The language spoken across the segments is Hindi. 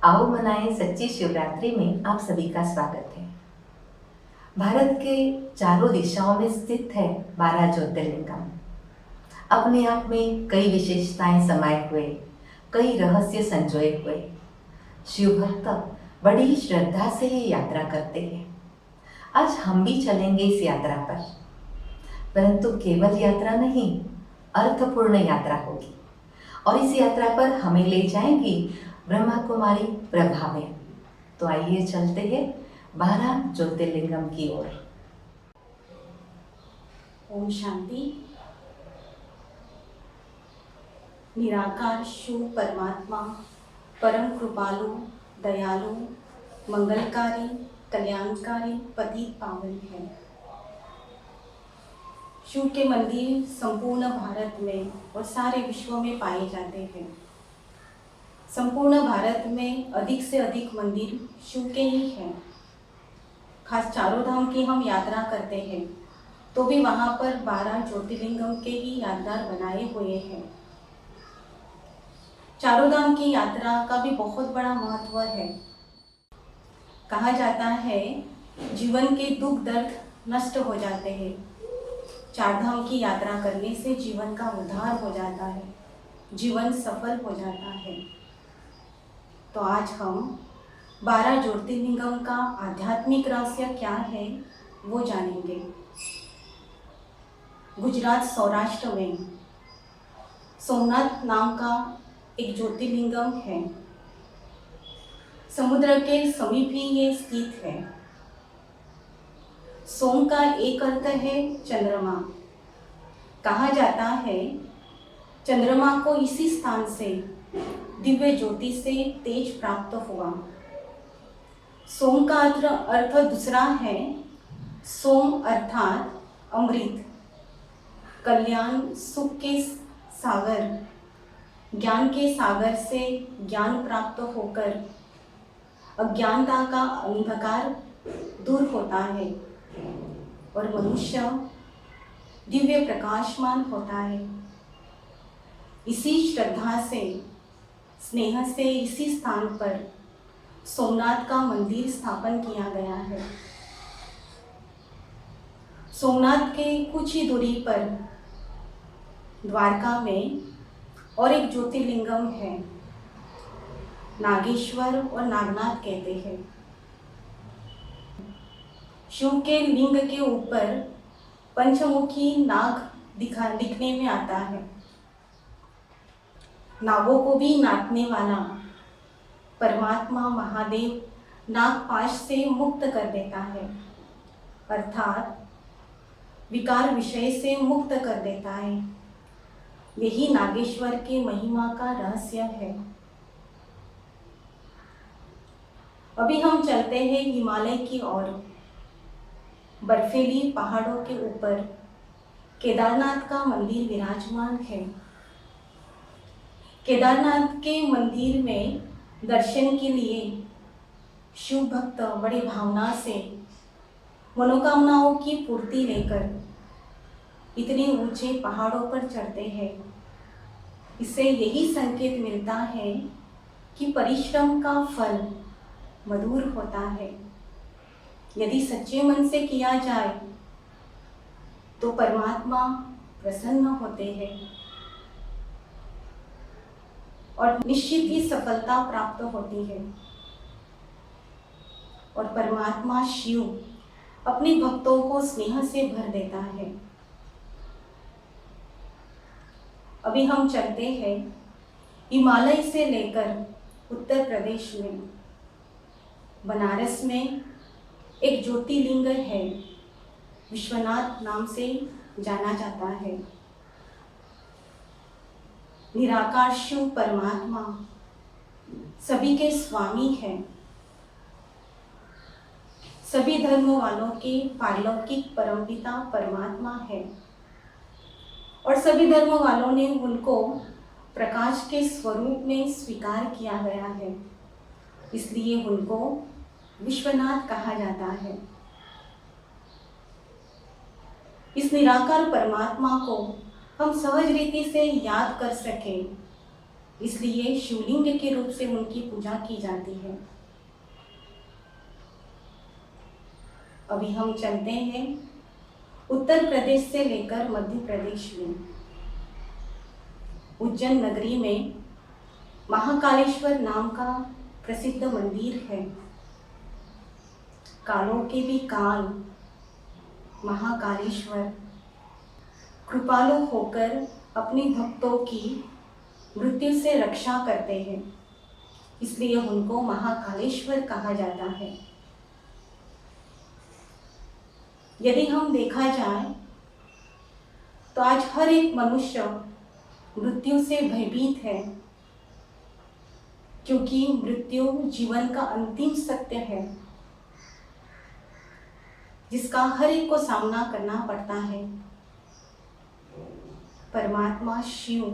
आओ मनाएं सच्ची शिवरात्रि में आप सभी का स्वागत है। भारत के चारों दिशाओं में स्थित है 12 ज्योतिर्लिंगम। अपने आप में कई विशेषताएं समाये हुए, कई रहस्य संजोए हुए शिव भक्त बड़ी श्रद्धा से ये यात्रा करते हैं। आज हम भी चलेंगे इस यात्रा पर, परंतु केवल यात्रा नहीं, अर्थपूर्ण यात्रा होगी। और इस यात्रा पर हमें ले जाएंगी ब्रह्मा कुमारी प्रभावें। तो आइए चलते हैं 12 ज्योतिर्लिंगम की ओर। ओम शांति। निराकार शिव परमात्मा परम कृपालु, दयालु, मंगलकारी, कल्याणकारी, पतित पावन है। शिव के मंदिर संपूर्ण भारत में और सारे विश्व में पाए जाते हैं। संपूर्ण भारत में अधिक से अधिक मंदिर शिव के ही हैं। खास चारों धाम की हम यात्रा करते हैं तो भी वहाँ पर 12 ज्योतिर्लिंगम के ही यादगार बनाए हुए हैं। चारों धाम की यात्रा का भी बहुत बड़ा महत्व है। कहा जाता है जीवन के दुख दर्द नष्ट हो जाते हैं। चार धाम की यात्रा करने से जीवन का उद्धार हो जाता है, जीवन सफल हो जाता है। तो आज हम 12 ज्योतिर्लिंगम का आध्यात्मिक रहस्य क्या है वो जानेंगे। गुजरात सौराष्ट्र में सोमनाथ नाम का एक ज्योतिर्लिंगम है। समुद्र के समीप ही ये स्थित है। सोम का एक अर्थ है चंद्रमा। कहा जाता है चंद्रमा को इसी स्थान से दिव्य ज्योति से तेज प्राप्त हुआ। सोम का अर्थ दूसरा है सोम अर्थात अमृत, कल्याण, सुख के सागर, ज्ञान के सागर से ज्ञान प्राप्त होकर अज्ञानता का अंधकार दूर होता है और मनुष्य दिव्य प्रकाशमान होता है। इसी श्रद्धा से, स्नेह से इसी स्थान पर सोमनाथ का मंदिर स्थापन किया गया है। सोमनाथ के कुछ ही दूरी पर द्वारका में और एक ज्योतिर्लिंगम है, नागेश्वर और नागनाथ कहते हैं। शिव के लिंग के ऊपर पंचमुखी नाग दिखने में आता है। नागों को भी नाचने वाला परमात्मा महादेव नागपाश से मुक्त कर देता है, अर्थात विकार विषय से मुक्त कर देता है। यही नागेश्वर के महिमा का रहस्य है। अभी हम चलते हैं हिमालय की ओर। बर्फीली पहाड़ों के ऊपर केदारनाथ का मंदिर विराजमान है। केदारनाथ के मंदिर में दर्शन के लिए शिव भक्त बड़ी भावना से मनोकामनाओं की पूर्ति लेकर इतने ऊंचे पहाड़ों पर चढ़ते हैं। इससे यही संकेत मिलता है कि परिश्रम का फल मधुर होता है। यदि सच्चे मन से किया जाए तो परमात्मा प्रसन्न होते हैं और निश्चित ही सफलता प्राप्त होती है। और परमात्मा शिव अपने भक्तों को स्नेह से भर देता है। अभी हम चलते हैं हिमालय से लेकर उत्तर प्रदेश में बनारस में एक ज्योतिर्लिंग है, विश्वनाथ नाम से जाना जाता है। निराकार शिव परमात्मा सभी के स्वामी हैं। सभी धर्म वालों के पारलौकिक परमपिता परमात्मा है और सभी धर्म वालों ने उनको प्रकाश के स्वरूप में स्वीकार किया गया है। इसलिए उनको विश्वनाथ कहा जाता है। इस निराकार परमात्मा को हम सहज रीति से याद कर सकें इसलिए शिवलिंग के रूप से उनकी पूजा की जाती है। अभी हम चलते हैं उत्तर प्रदेश से लेकर मध्य प्रदेश में। उज्जैन नगरी में महाकालेश्वर नाम का प्रसिद्ध मंदिर है। कालों के भी काल महाकालेश्वर कृपालु होकर अपने भक्तों की मृत्यु से रक्षा करते हैं, इसलिए उनको महाकालेश्वर कहा जाता है। यदि हम देखा जाए तो आज हर एक मनुष्य मृत्यु से भयभीत है, क्योंकि मृत्यु जीवन का अंतिम सत्य है जिसका हर एक को सामना करना पड़ता है। परमात्मा शिव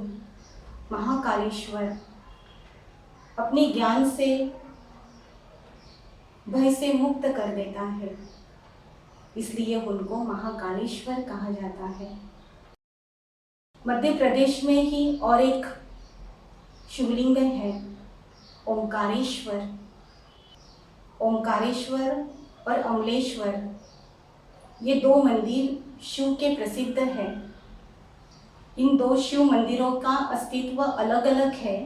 महाकालेश्वर अपने ज्ञान से भय से मुक्त कर देता है, इसलिए उनको महाकालेश्वर कहा जाता है। मध्य प्रदेश में ही और एक शिवलिंग है ओंकारेश्वर। ओंकारेश्वर और अमलेश्वर ये दो मंदिर शिव के प्रसिद्ध हैं। इन दो शिव मंदिरों का अस्तित्व अलग अलग है,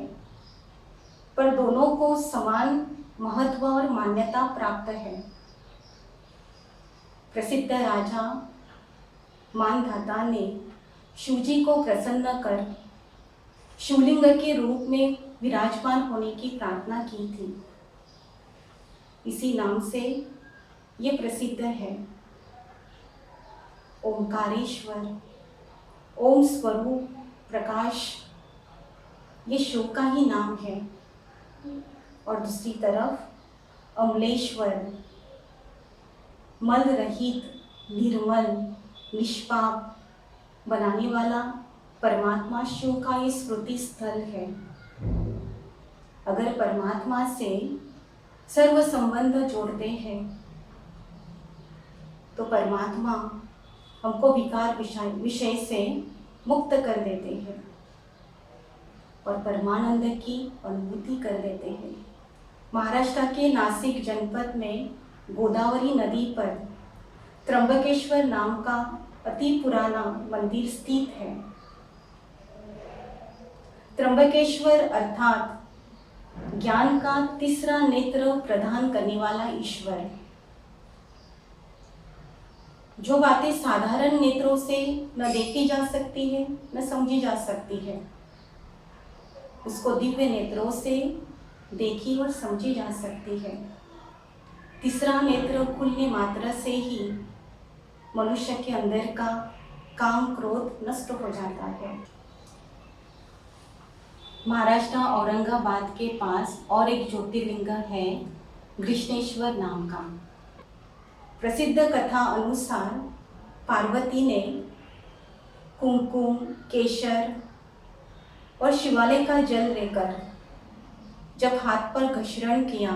पर दोनों को समान महत्व और मान्यता प्राप्त है। प्रसिद्ध राजा मानधाता ने शिवजी को प्रसन्न कर शिवलिंग के रूप में विराजमान होने की प्रार्थना की थी। इसी नाम से ये प्रसिद्ध है। ओंकारेश्वर ओम स्वरूप प्रकाश ये शिव का ही नाम है, और दूसरी तरफ अमलेश्वर मल रहित निर्मल निष्पाप बनाने वाला परमात्मा शिव का ये स्मृति स्थल है। अगर परमात्मा से सर्व संबंध जोड़ते हैं तो परमात्मा हमको विकार विषय से मुक्त कर देते हैं और परमानंद की अनुभूति कर देते हैं। महाराष्ट्र के नासिक जनपद में गोदावरी नदी पर त्र्यंबकेश्वर नाम का अति पुराना मंदिर स्थित है। त्र्यंबकेश्वर अर्थात ज्ञान का तीसरा नेत्र प्रदान करने वाला ईश्वर। जो बातें साधारण नेत्रों से न देखी जा सकती है न समझी जा सकती है, उसको दिव्य नेत्रों से देखी और समझी जा सकती है। तीसरा नेत्र खुलने मात्र से ही मनुष्य के अंदर का काम क्रोध नष्ट हो जाता है। महाराष्ट्र औरंगाबाद के पास और एक ज्योतिर्लिंग है कृष्णेश्वर नाम का। प्रसिद्ध कथा अनुसार पार्वती ने कुमकुम केशर और शिवालय का जल लेकर जब हाथ पर घर्षण किया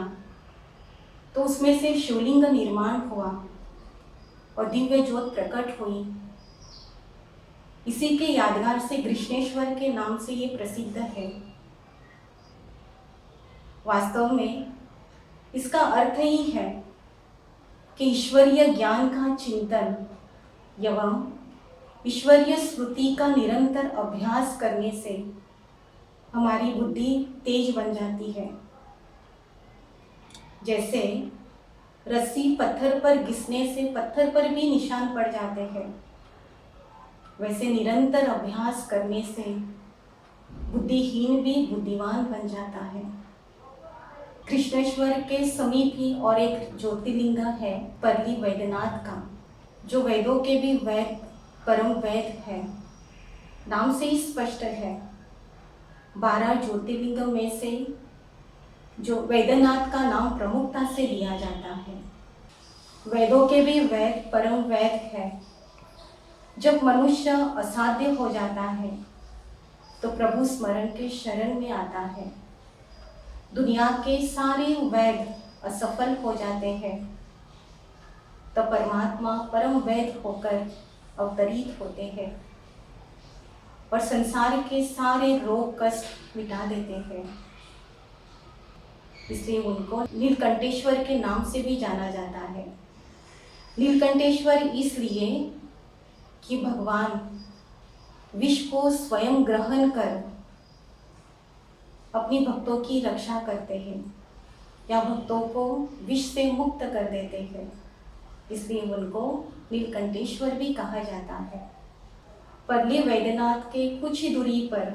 तो उसमें से शिवलिंग निर्माण हुआ और दिव्य ज्योत प्रकट हुई। इसी के यादगार से कृष्णेश्वर के नाम से ये प्रसिद्ध है। वास्तव में इसका अर्थ ही है कि ईश्वरीय ज्ञान का चिंतन एवं ईश्वरीय स्मृति का निरंतर अभ्यास करने से हमारी बुद्धि तेज बन जाती है। जैसे रस्सी पत्थर पर घिसने से पत्थर पर भी निशान पड़ जाते हैं, वैसे निरंतर अभ्यास करने से बुद्धिहीन भी बुद्धिमान बन जाता है। कृष्णेश्वर के समीप ही और एक ज्योतिर्लिंग है परली वैद्यनाथ का, जो वेदों के भी वैद परम वैद है। नाम से ही स्पष्ट है। 12 ज्योतिर्लिंग में से जो वैद्यनाथ का नाम प्रमुखता से लिया जाता है। वेदों के भी वैद परम वैद है। जब मनुष्य असाध्य हो जाता है तो प्रभु स्मरण के शरण में आता है। दुनिया के सारे वैद असफल हो जाते हैं तो परमात्मा परम वैद होकर अवतरित होते हैं। और संसार के सारे रोग कष्ट मिटा देते हैं। इसलिए उनको नीलकंठेश्वर के नाम से भी जाना जाता है। नीलकंठेश्वर इसलिए कि भगवान विष को स्वयं ग्रहण कर अपनी भक्तों की रक्षा करते हैं या भक्तों को विष से मुक्त कर देते हैं, इसलिए उनको नीलकंठेश्वर भी कहा जाता है। परली वैद्यनाथ के कुछ ही दूरी पर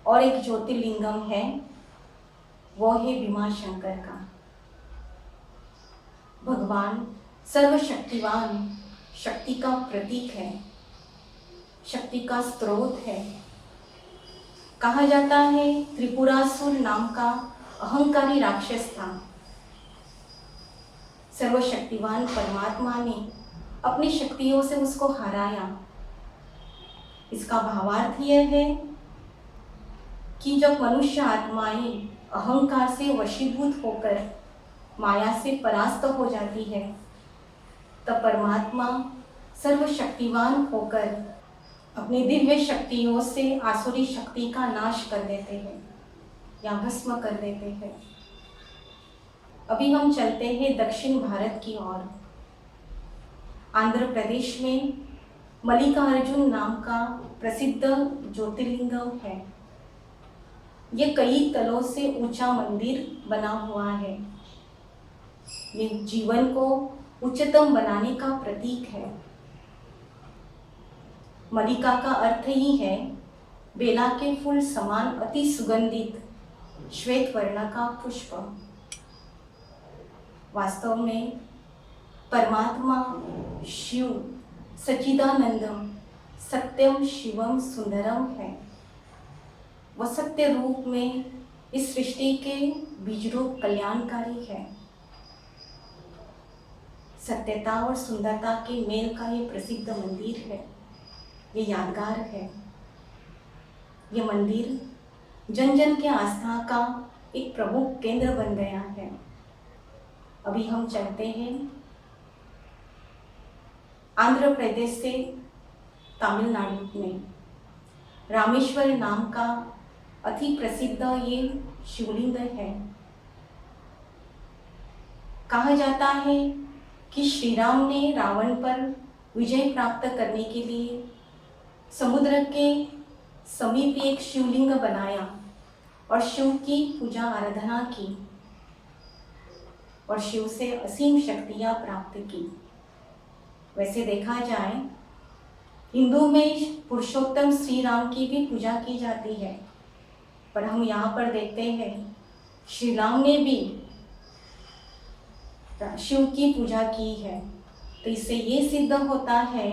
और एक ज्योतिर्लिंगम है, वो है भीमाशंकर का। भगवान सर्वशक्तिवान, शक्ति का प्रतीक है, शक्ति का स्रोत है। कहा जाता है त्रिपुरासुर नाम का अहंकारी राक्षस था। सर्वशक्तिवान परमात्मा ने अपनी शक्तियों से उसको हराया। इसका भावार्थ यह है कि जब मनुष्य आत्माएं अहंकार से वशीभूत होकर माया से परास्त हो जाती है, तब परमात्मा सर्वशक्तिवान होकर अपनी दिव्य शक्तियों से आसुरी शक्ति का नाश कर देते हैं या भस्म कर देते हैं। अभी हम चलते हैं दक्षिण भारत की ओर। आंध्र प्रदेश में मल्लिकार्जुन नाम का प्रसिद्ध ज्योतिर्लिंगम है। ये कई तलों से ऊंचा मंदिर बना हुआ है। ये जीवन को उच्चतम बनाने का प्रतीक है। मल्लिका का अर्थ ही है बेला के फूल समान अति सुगंधित श्वेत वर्ण का पुष्प। वास्तव में परमात्मा शिव सच्चिदानंदम सत्यम शिवम सुंदरम है। वह सत्य रूप में इस सृष्टि के बीज रूप कल्याणकारी है। सत्यता और सुंदरता के मेल का ये प्रसिद्ध मंदिर है, ये यादगार है। ये मंदिर जन जन के आस्था का एक प्रमुख केंद्र बन गया है। अभी हम चलते हैं आंध्र प्रदेश से तमिलनाडु में। रामेश्वर नाम का अति प्रसिद्ध ये शिवलिंग है। कहा जाता है कि श्री राम ने रावण पर विजय प्राप्त करने के लिए समुद्र के समीप एक शिवलिंग बनाया और शिव की पूजा आराधना की और शिव से असीम शक्तियां प्राप्त की। वैसे देखा जाए हिंदू में पुरुषोत्तम श्री राम की भी पूजा की जाती है, पर हम यहाँ पर देखते हैं श्री राम ने भी शिव की पूजा की है। तो इससे ये सिद्ध होता है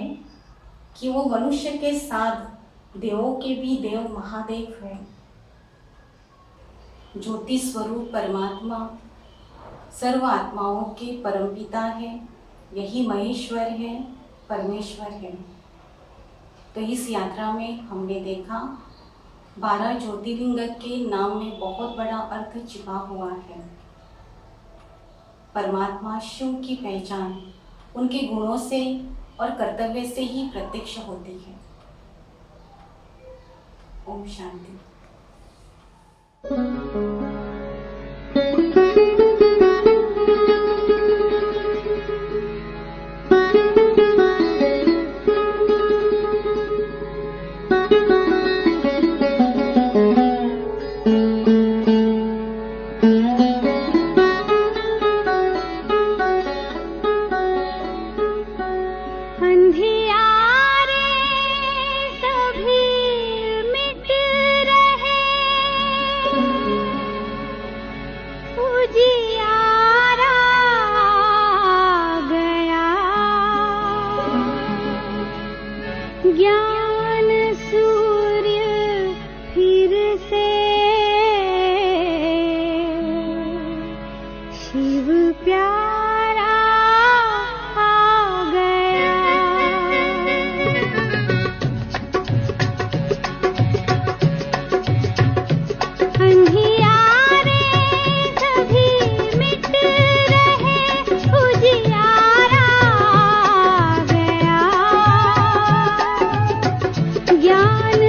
कि वो मनुष्य के साथ देवों के भी देव महादेव है। ज्योति स्वरूप परमात्मा सर्व आत्माओं के परमपिता है। यही महेश्वर है, परमेश्वर है। तो इस यात्रा में हमने देखा 12 ज्योतिर्लिंग के नाम में बहुत बड़ा अर्थ छिपा हुआ है। परमात्मा शिव की पहचान उनके गुणों से और कर्तव्य से ही प्रत्यक्ष होती है। ओम शांति। ज्ञान सूर्य फिर से शिव प्यारा आ गया। अंधियारे सभी मिट रहे, उजियारा आ गया। ज्ञान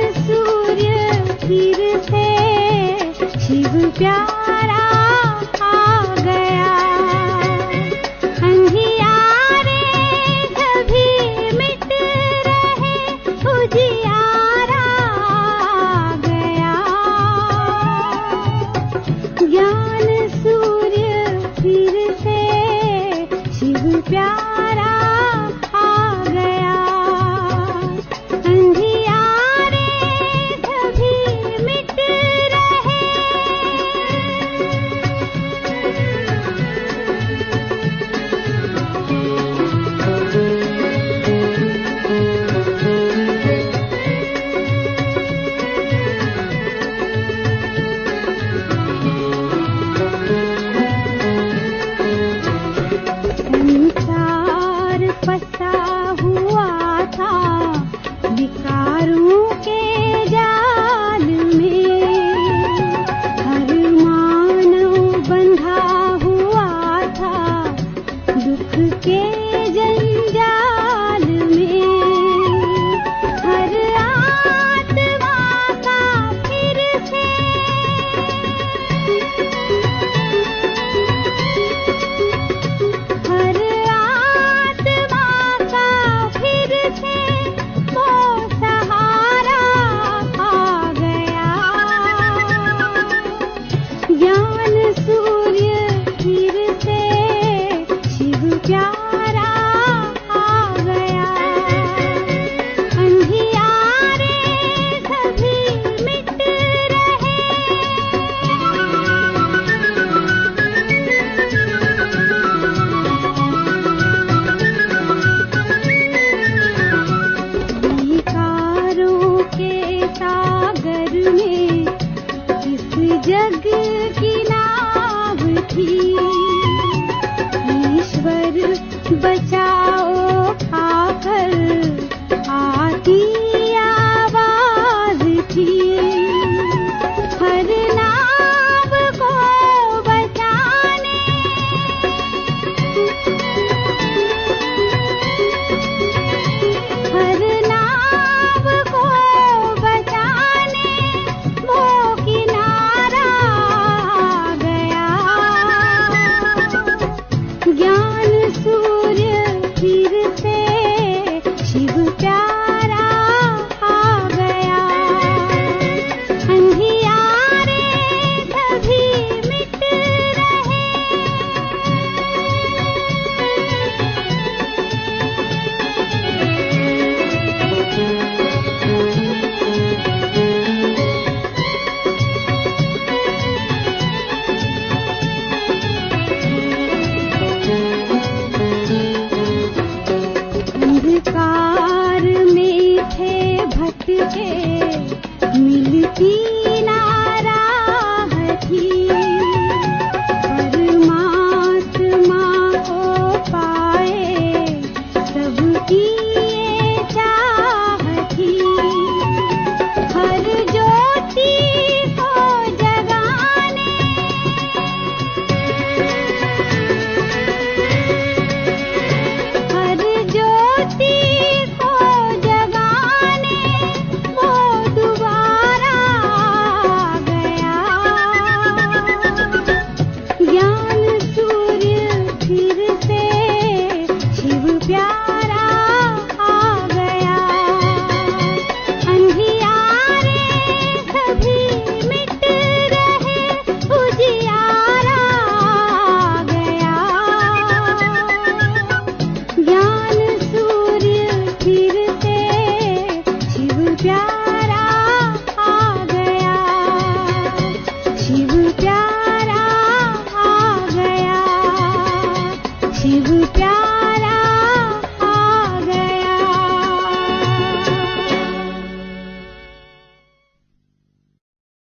के